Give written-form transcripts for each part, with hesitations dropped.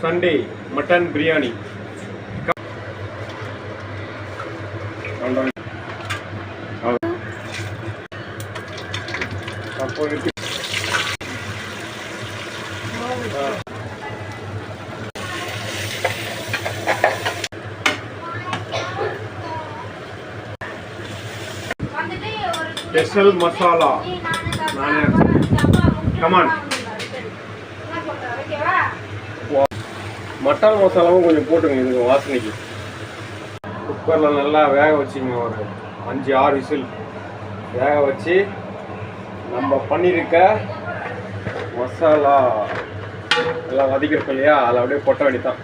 Sunday mutton biryani. Special masala நானே. Come on. Mutton மசாலாவும் கொஞ்சம் போட்டுங்க இதுக்கு வாசனைக்கு. குக்கரில் நல்லா வேக வச்சுங்க. ஒரு 5-6 விசில் வேக வச்சு நம்ம பண்ணியிருக்க மசாலா எல்லாம் வதக்கிருக்கோம் இல்லையா, அதை அப்படியே கொட்ட வேண்டியதான்.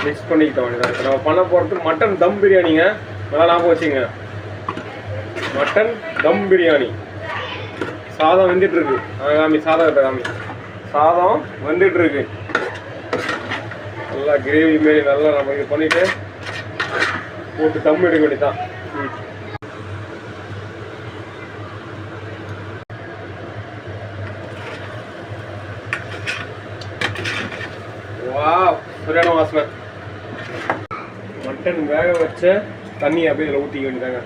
மிக்ஸ் பண்ணிக்கிட்ட வேண்டியதான். இப்போ நம்ம பண்ண போகிறது மட்டன் தம் பிரியாணிங்க. நல்லா ஞாபகம் வச்சுங்க, மட்டன் தம் பிரியாணி. சாதம் வெந்துட்டுருக்கு. காமி சாதம் காமி. சாதம் வெந்துட்டுருக்கு. நல்லா கிரேவி மாரி நல்லா நம்ம இது பண்ணிவிட்டு போட்டு தம் எடுக்க வேண்டியதான். வா, சரியான வாசனை. மட்டன் வேக வச்ச தண்ணி அப்படியே இதில் ஊற்றிக்க வேண்டியதாங்க.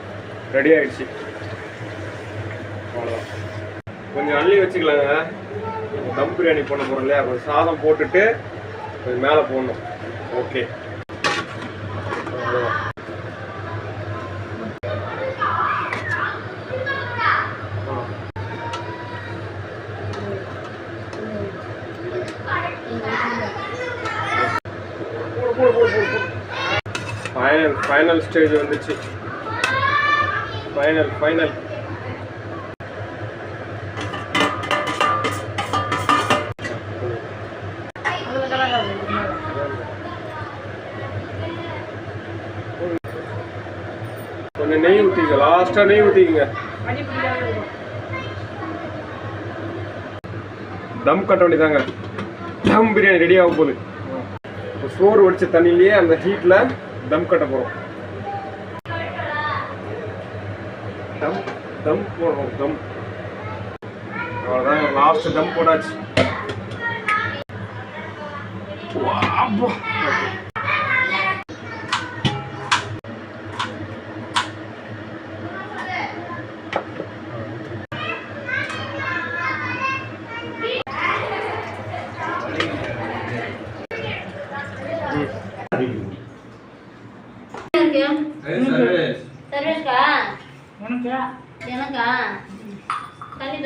ரெடி ஆகிடுச்சு. அவ்வளோதான். கொஞ்சம் அள்ளி வச்சுக்கலாங்க. தம் பிரியாணி பண்ண போகிறோம் இல்லையா, கொஞ்சம் சாதம் போட்டுட்டு கொஞ்சம் மேலே போடணும். ஓகே, அவ்வளோதான். ஃபைனல் ஸ்டேஜ் வந்துச்சு. ஃபைனல் கொஞ்சம் நெய் ஊற்றிக்க. லாஸ்ட்டாக நெய் ஊற்றிக்கங்க. தம் கட்ட வேண்டியதாங்க. தம் பிரியாணி ரெடி ஆக போகுது. சோறு வடிச்ச தண்ணியிலேயே அந்த ஹீட்டில் தம் கட்ட போகிறோம். தம் போடுறோம். தம் அவ்வளோதாங்க. லாஸ்ட் தம் போடாச்சு. சர்வேஷ்கா, எனக்கா தண்ணி